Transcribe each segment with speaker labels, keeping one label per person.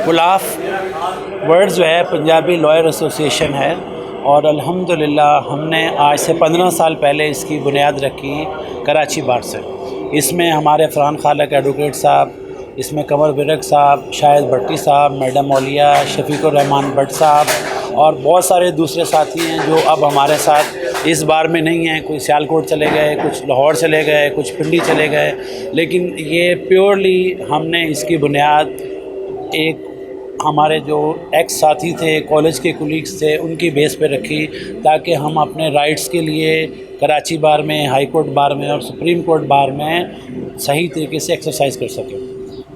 Speaker 1: پلاف word جو ہے Punjabi lawyer association ہے، اور الحمدللہ ہم نے آج سے 15 سال پہلے اس کی بنیاد رکھی کراچی بار سے۔ اس میں ہمارے فرحان خالق ایڈوکیٹ صاحب، اس میں قمر برق صاحب، شاہد بھٹی صاحب، میڈم اولیاء، شفیق الرحمان بٹ صاحب اور بہت سارے دوسرے ساتھی ہیں جو اب ہمارے ساتھ اس بار میں نہیں ہیں۔ کوئی سیالکوٹ چلے گئے، کچھ لاہور چلے گئے، کچھ پنڈی چلے گئے، لیکن یہ پیورلی ہم نے اس کی بنیاد ایک ہمارے جو ایکس ساتھی تھے، کالج کے کولیگس تھے، ان کی بیس پہ رکھی تاکہ ہم اپنے رائٹس کے لیے کراچی بار میں، ہائی کورٹ بار میں اور سپریم کورٹ بار میں صحیح طریقے سے ایکسرسائز کر سکیں۔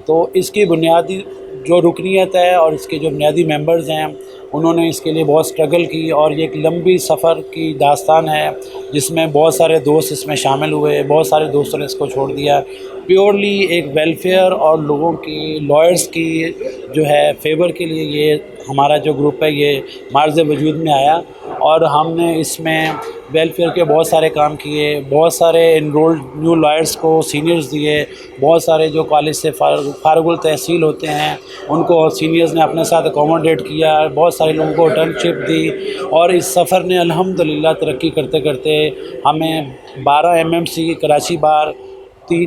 Speaker 1: تو اس کی بنیادی جو رکنیت ہے اور اس کے جو بنیادی ممبرز ہیں انہوں نے اس کے لیے بہت سٹرگل کی، اور یہ ایک لمبی سفر کی داستان ہے جس میں بہت سارے دوست اس میں شامل ہوئے، بہت سارے دوستوں نے اس کو چھوڑ دیا۔ پیورلی ایک ویلفیئر اور لوگوں کی، لائرز کی جو ہے فیور کے لیے یہ ہمارا جو گروپ ہے یہ معرض وجود میں آیا، اور ہم نے اس میں ویلفیئر کے بہت سارے کام کیے، بہت سارے انرولڈ نیو لائرز کو سینئرز دیے، بہت سارے جو کالج سے فارغ التحصیل ہوتے ہیں ان کو سینئرز نے اپنے ساتھ اکوموڈیٹ کیا، بہت سارے لوگوں کو انٹرنشپ دی، اور اس سفر نے الحمدللہ ترقی کرتے کرتے ہمیں 12 MMC Karachi bar,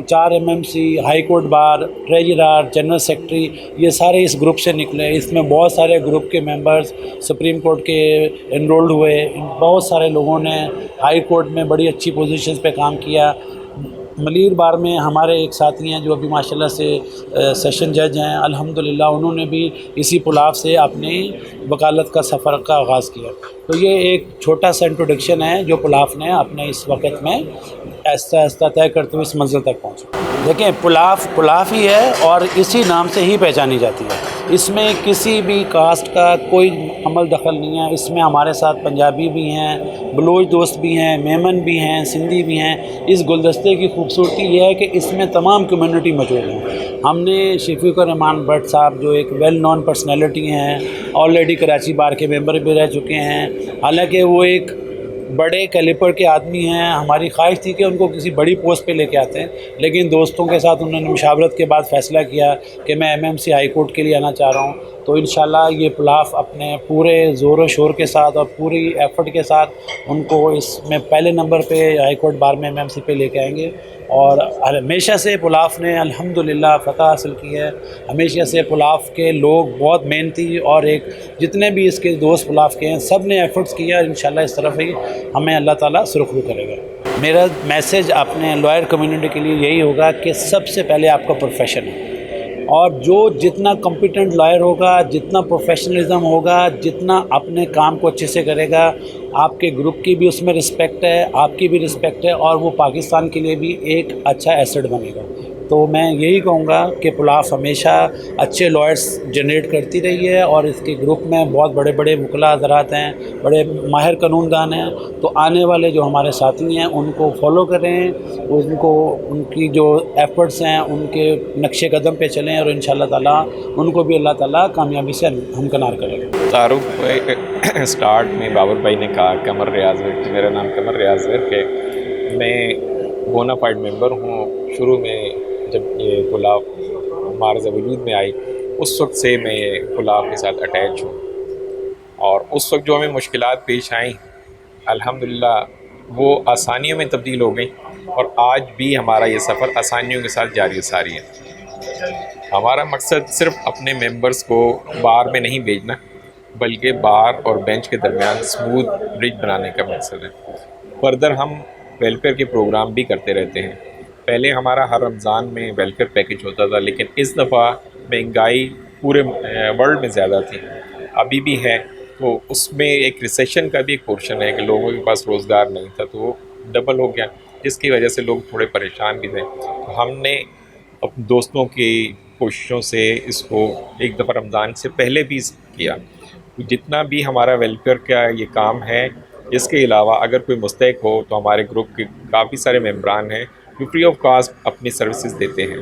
Speaker 1: 4 MMC high court bar, treasurer, general secretary, یہ سارے اس گروپ سے نکلے۔ اس میں بہت سارے گروپ کے ممبرز سپریم کورٹ کے انرولڈ ہوئے، بہت سارے لوگوں نے ہائی کورٹ میں بڑی اچھی پوزیشنز پہ کام کیا۔ ملیر بار میں ہمارے ایک ساتھی ہیں جو ابھی ماشاءاللہ سے سیشن جج ہیں، الحمدللہ انہوں نے بھی اسی پلاف سے اپنی وکالت کا سفر کا آغاز کیا۔ تو یہ ایک چھوٹا سا انٹروڈکشن ہے جو پلاف نے اپنے اس وقت میں آہستہ آہستہ طے کرتے ہوئے اس منزل تک پہنچا۔ دیکھیں پلاف ہی ہے اور اسی نام سے ہی پہچانی جاتی ہے۔ اس میں کسی بھی کاسٹ کا کوئی عمل دخل نہیں ہے۔ اس میں ہمارے ساتھ پنجابی بھی ہیں، بلوچ دوست بھی ہیں، میمن بھی ہیں، سندھی بھی ہیں۔ اس گلدستے کی خوبصورتی یہ ہے کہ اس میں تمام کمیونٹی موجود ہیں۔ ہم نے شفیق الرحمان بٹ صاحب جو ایک ویل نون پرسنالٹی ہیں، آلریڈی کراچی بار کے ممبر بھی رہ چکے ہیں، حالانکہ وہ ایک بڑے کیلیبر کے آدمی ہیں۔ ہماری خواہش تھی کہ ان کو کسی بڑی پوسٹ پہ لے کے آتے ہیں، لیکن دوستوں کے ساتھ انہوں نے مشاورت کے بعد فیصلہ کیا کہ میں MMC ہائی کورٹ کے لیے آنا چاہ رہا ہوں۔ تو انشاءاللہ یہ پلاف اپنے پورے زور و شور کے ساتھ اور پوری ایفرٹ کے ساتھ ان کو اس میں پہلے نمبر پہ ہائی کورٹ بار میں MMC پہ لے کے آئیں گے، اور ہمیشہ سے پلاف نے الحمدللہ فتح حاصل کی ہے۔ ہمیشہ سے پلاف کے لوگ بہت محنتی، اور ایک جتنے بھی اس کے دوست پلاف کے ہیں سب نے ایفرٹس کیا، انشاءاللہ اس طرف ہی ہمیں اللہ تعالیٰ سرخرو کرے گا۔ میرا میسیج اپنے لائر کمیونٹی کے لیے یہی ہوگا کہ سب سے پہلے آپ کا پروفیشن ہے، اور جو جتنا کمپیٹنٹ لائر ہوگا، جتنا پروفیشنلزم ہوگا، جتنا اپنے کام کو اچھے سے کرے گا، آپ کے گروپ کی بھی اس میں رسپیکٹ ہے، آپ کی بھی رسپیکٹ ہے، اور وہ پاکستان کے لیے بھی ایک اچھا ایسٹ بنے گا۔ تو میں یہی کہوں گا کہ پلاف ہمیشہ اچھے لائرس جنریٹ کرتی رہی ہے، اور اس کے گروپ میں بہت بڑے بڑے وکلاء حضرات ہیں، بڑے ماہر قانون دان ہیں۔ تو آنے والے جو ہمارے ساتھی ہیں ان کو فالو کریں، ان کی جو ایفرٹس ہیں ان کے نقش قدم پہ چلیں، اور انشاءاللہ تعالیٰ ان کو بھی اللہ تعالیٰ کامیابی سے ہمکنار کرے گا۔
Speaker 2: تعارف اسٹارٹ میں بابر بھائی نے کہا قمر ریاض ورک، میرا نام قمر ریاض ورک ہے۔ میں بونا فائڈ ممبر ہوں۔ شروع میں جب یہ پلاف معرض وجود میں آئی اس وقت سے میں پلاف کے ساتھ اٹیچ ہوں، اور اس وقت جو ہمیں مشکلات پیش آئیں الحمدللہ وہ آسانیوں میں تبدیل ہو گئیں، اور آج بھی ہمارا یہ سفر آسانیوں کے ساتھ جاری ساری ہے۔ ہمارا مقصد صرف اپنے ممبرز کو بار میں نہیں بھیجنا، بلکہ بار اور بینچ کے درمیان اسموتھ برج بنانے کا مقصد ہے۔ فردر ہم ویلفیئر کے پروگرام بھی کرتے رہتے ہیں۔ پہلے ہمارا ہر رمضان میں ویلفیئر پیکج ہوتا تھا، لیکن اس دفعہ مہنگائی پورے ورلڈ میں زیادہ تھی، ابھی بھی ہے، تو اس میں ایک ریسیشن کا بھی ایک پورشن ہے کہ لوگوں کے پاس روزگار نہیں تھا، تو وہ ڈبل ہو گیا، جس کی وجہ سے لوگ تھوڑے پریشان بھی تھے۔ تو ہم نے اپنے دوستوں کی کوششوں سے اس کو ایک دفعہ رمضان سے پہلے بھی کیا۔ جتنا بھی ہمارا ویلفیئر کا یہ کام ہے، اس کے علاوہ اگر کوئی مستحق ہو تو ہمارے گروپ کے کافی سارے ممبران ہیں جو فری آف کاسٹ اپنی سروسز دیتے ہیں۔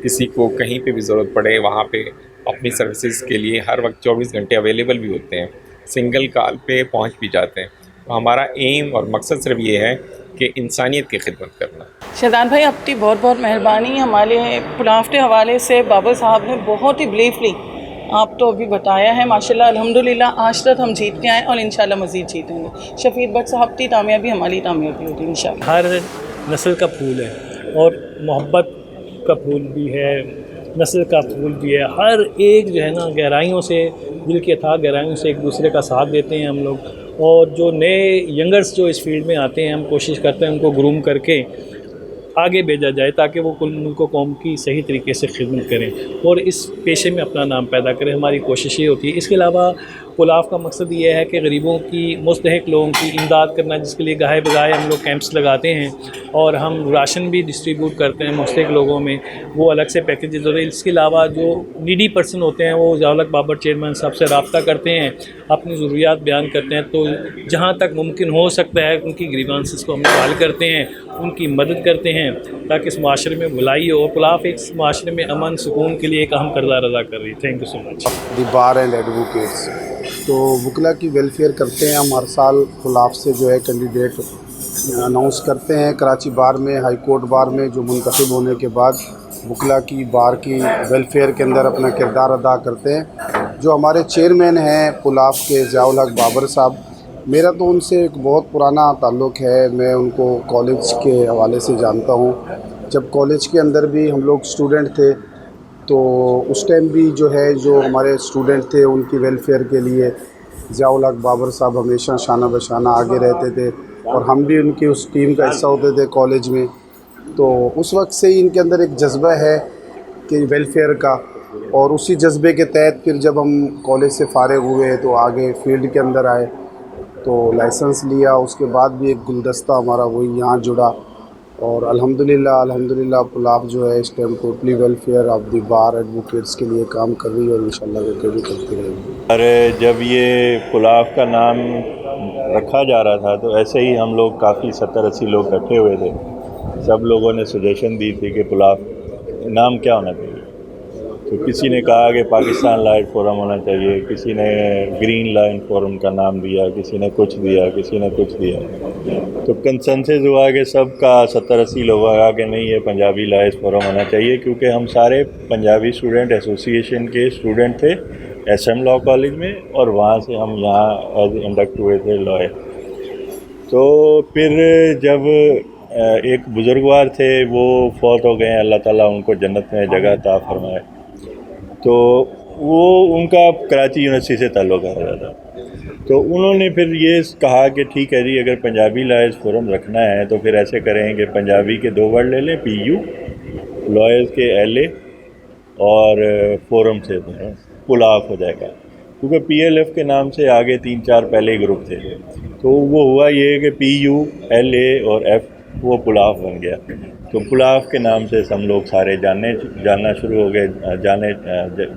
Speaker 2: کسی کو کہیں پہ بھی ضرورت پڑے وہاں پہ اپنی سروسز کے لیے ہر وقت 24 گھنٹے اویلیبل بھی ہوتے ہیں، سنگل کال پہ پہنچ بھی جاتے ہیں۔ تو ہمارا ایم اور مقصد صرف یہ ہے کہ انسانیت کی خدمت کرنا۔
Speaker 3: شیطان بھائی آپ کی بہت بہت مہربانی۔ ہمارے پلاف کے حوالے سے بابر صاحب نے بہت ہی بریفلی آپ تو ابھی بتایا ہے ماشاءاللہ الحمدللہ آج تک ہم جیت کے آئے اور انشاءاللہ مزید جیتیں گے. شفیق بٹ صاحب کی کامیابی ہماری کامیابی ہوگی انشاءاللہ.
Speaker 4: ہر نسل کا پھول ہے اور محبت کا پھول بھی ہے, نسل کا پھول بھی ہے. ہر ایک جو ہے نا گہرائیوں سے, دل کی اتھاہ گہرائیوں سے ایک دوسرے کا ساتھ دیتے ہیں ہم لوگ. اور جو نئے ینگرز جو اس فیلڈ میں آتے ہیں, ہم کوشش کرتے ہیں ان کو گروم کر کے آگے بھیجا جائے تاکہ وہ کل ملک و قوم کی صحیح طریقے سے خدمت کریں اور اس پیشے میں اپنا نام پیدا کریں. ہماری کوشش یہ ہوتی ہے. اس کے علاوہ پلاف کا مقصد یہ ہے کہ غریبوں کی, مستحق لوگوں کی امداد کرنا, جس کے لیے گاہے بگاہے ہم لوگ کیمپس لگاتے ہیں اور ہم راشن بھی ڈسٹریبیوٹ کرتے ہیں مستحق لوگوں میں. وہ الگ سے پیکیجز ہوتے ہیں. اس کے علاوہ جو نیڈی پرسن ہوتے ہیں وہ ضیاء الحق بابر چیئرمین صاحب سے رابطہ کرتے ہیں, اپنی ضروریات بیان کرتے ہیں. تو جہاں تک ممکن ہو سکتا ہے ان کی گریوانسز کو ہم حل کرتے ہیں, ان کی مدد کرتے ہیں تاکہ اس معاشرے میں بھلائی ہو. پلاف ایک معاشرے میں امن سکون کے لیے ایک اہم کردار ادا کر رہی ہے. Thank you so much.
Speaker 5: The bar and advocates تو وکلا کی ویلفیئر کرتے ہیں ہم. ہر سال پلاف سے جو ہے کینڈیڈیٹ اناؤنس کرتے ہیں. کراچی بار میں, ہائی کورٹ بار میں جو منتخب ہونے کے بعد وکلا کی بار کی ویلفیئر کے اندر اپنا کردار ادا کرتے ہیں. جو ہمارے چیئرمین ہیں پلاف کے ضیاء الحق بابر صاحب, میرا تو ان سے ایک بہت پرانا تعلق ہے. میں ان کو کالج کے حوالے سے جانتا ہوں. جب کالج کے اندر بھی ہم لوگ اسٹوڈنٹ تھے تو اس ٹائم بھی جو ہے جو ہمارے اسٹوڈنٹ تھے ان کی ویلفیئر کے لیے ضیاء الحق بابر صاحب ہمیشہ شانہ بشانہ آگے رہتے تھے اور ہم بھی ان کی اس ٹیم کا حصہ ہوتے تھے کالج میں. تو اس وقت سے ہی ان کے اندر ایک جذبہ ہے کہ ویلفیئر کا, اور اسی جذبے کے تحت پھر جب ہم کالج سے فارغ ہوئے تو آگے فیلڈ کے اندر آئے تو لائسنس لیا. اس کے بعد بھی ایک گلدستہ ہمارا وہی یہاں جڑا اور الحمدللہ پلاف جو ہے اس time totally welfare of the bar advocates کے لیے کام کر رہی ہے اور انشاءاللہ وہ بھی کرتی رہے گی.
Speaker 6: اور جب یہ پلاف کا نام رکھا جا رہا تھا تو ایسے ہی ہم لوگ کافی 70-80 لوگ بیٹھے ہوئے تھے. سب لوگوں نے سجیشن دی تھی کہ پلاف نام کیا ہونا چاہیے. تو کسی نے کہا کہ پاکستان لائٹ فورم ہونا چاہیے, کسی نے گرین لائن فورم کا نام دیا, کسی نے کچھ دیا, کسی نے کچھ دیا. تو کنسنسس ہوا کہ سب کا 70-80 لوگوں کا کہ نہیں یہ پنجابی لائٹ فورم ہونا چاہیے, کیونکہ ہم سارے پنجابی اسٹوڈنٹ ایسوسیشن کے اسٹوڈنٹ تھے ایس ایم لاء کالج میں, اور وہاں سے ہم یہاں ایز انڈکٹ ہوئے تھے لائر. تو پھر جب ایک بزرگوار تھے وہ فوت ہو گئے ہیں, اللہ تعالیٰ ان کو جنت میں جگہ عطا فرمائے. تو وہ ان کا کراچی یونیورسٹی سے تعلق رہا تھا. تو انہوں نے پھر یہ کہا کہ ٹھیک ہے جی, اگر پنجابی لائرز فورم رکھنا ہے تو پھر ایسے کریں کہ پنجابی کے 2 ورڈ لے لیں, پی یو, لائرز کے ایل اے, اور فورم سے پلاف ہو جائے گا, کیونکہ پی ایل ایف کے نام سے آگے 3-4 پہلے گروپ تھے. تو وہ ہوا یہ کہ پی یو, ایل اے اور ایف وہ پلاف بن گیا. تو پلاف کے نام سے ہم لوگ سارے جاننا شروع ہو گئے,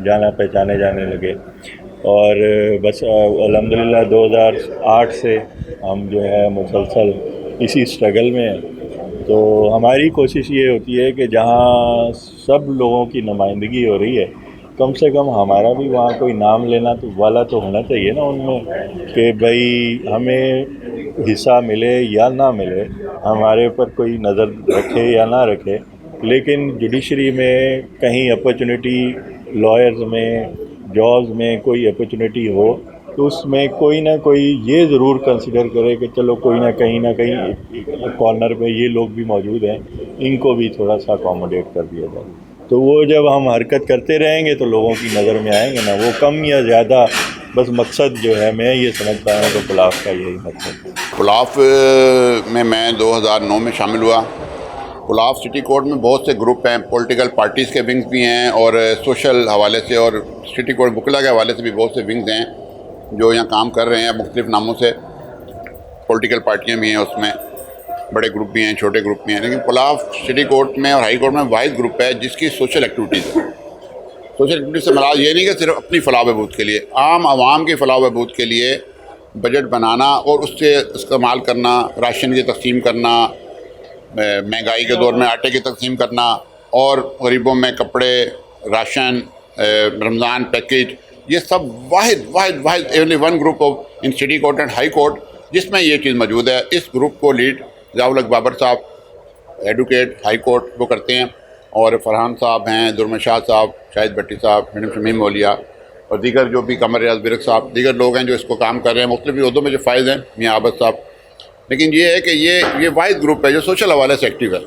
Speaker 6: جانا پہچانے جانے لگے. اور بس الحمدللہ 2008 سے ہم جو ہے مسلسل اسی اسٹرگل میں ہیں. تو ہماری کوشش یہ ہوتی ہے کہ جہاں سب لوگوں کی نمائندگی ہو رہی ہے, کم سے کم ہمارا بھی وہاں کوئی نام لینا تو والا تو ہونا چاہیے نا ان میں, کہ بھئی ہمیں حصہ ملے یا نہ ملے, ہمارے اوپر کوئی نظر رکھے یا نہ رکھے, لیکن جوڈیشری میں کہیں اپرچونیٹی, لائرز میں, جابز میں کوئی اپرچونیٹی ہو تو اس میں کوئی نہ کوئی یہ ضرور کنسیڈر کرے کہ چلو کوئی نہ کہیں کارنر پہ یہ لوگ بھی موجود ہیں, ان کو بھی تھوڑا سا اکاموڈیٹ کر دیا جائے. تو وہ جب ہم حرکت کرتے رہیں گے تو لوگوں کی نظر میں آئیں گے نا, وہ کم یا زیادہ بس مقصد جو ہے میں یہ سمجھتا ہوں کہ پلاف کا یہی مقصد ہے.
Speaker 7: پلاف میں 2009 میں شامل ہوا. پلاف سٹی کورٹ میں بہت سے گروپ ہیں, پولیٹیکل پارٹیز کے ونگز بھی ہیں اور سوشل حوالے سے, اور سٹی کورٹ وکلا کے حوالے سے بھی بہت سے ونگز ہیں جو یہاں کام کر رہے ہیں مختلف ناموں سے. پولیٹیکل پارٹیاں بھی ہیں اس میں, بڑے گروپ بھی ہیں, چھوٹے گروپ بھی ہیں. لیکن پلاف سٹی کورٹ میں اور ہائی کورٹ میں واحد گروپ ہے جس کی سوشل ایکٹیویٹیز ہے. سوشل ایکٹیویٹیز سے مراد یہ نہیں کہ صرف اپنی فلاح و بہبود کے لیے, عام عوام کی فلاح و بہبود کے لیے بجٹ بنانا اور اس سے استعمال کرنا, راشن کی تقسیم کرنا, مہنگائی کے دور میں آٹے کی تقسیم کرنا, اور غریبوں میں کپڑے, راشن, رمضان پیکیج, یہ سب واحد only one group of in city court and high court جس میں یہ چیز موجود ہے. اس گروپ کو لیڈ ضیاء الحق بابر صاحب ایڈوکیٹ ہائی کورٹ وہ کرتے ہیں, اور فرحان صاحب ہیں, درمشاہ صاحب, شاہد بھٹی صاحب, میڈم شمیم مولیا, اور دیگر جو بھی قمر ریاض ورک صاحب، دیگر لوگ ہیں جو اس کو کام کر رہے ہیں، مختلف عہدوں میں جو فائز ہیں، میاں عابد صاحب. لیکن یہ ہے کہ یہ واحد گروپ ہے جو سوشل حوالے سے ایکٹیو ہے.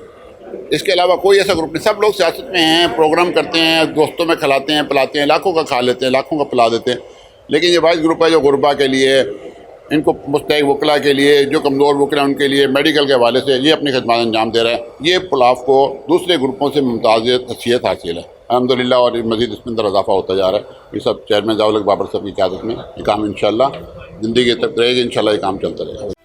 Speaker 7: اس کے علاوہ کوئی ایسا گروپ نہیں. سب لوگ سیاست میں ہیں، پروگرام کرتے ہیں، دوستوں میں کھلاتے ہیں، پلاتے ہیں، لاکھوں کا کھا لیتے ہیں، لاکھوں کا پلا دیتے ہیں. لیکن یہ واحد گروپ ہے جو غربا کے لیے، ان کو مستحق وکلا کے لیے، جو کمزور وکلا ان کے لیے میڈیکل کے حوالے سے یہ اپنی خدمات انجام دے رہا ہے. یہ پلاف کو دوسرے گروپوں سے ممتاز حیثیت حاصل ہے الحمدللہ، اور مزید اس میں اندر اضافہ ہوتا جا رہا ہے. یہ سب چیئرمین ضیاء الحق بابر صاحب کی قیادت میں یہ کام انشاءاللہ زندگی تک رہے گا، انشاءاللہ یہ کام چلتا رہے گا.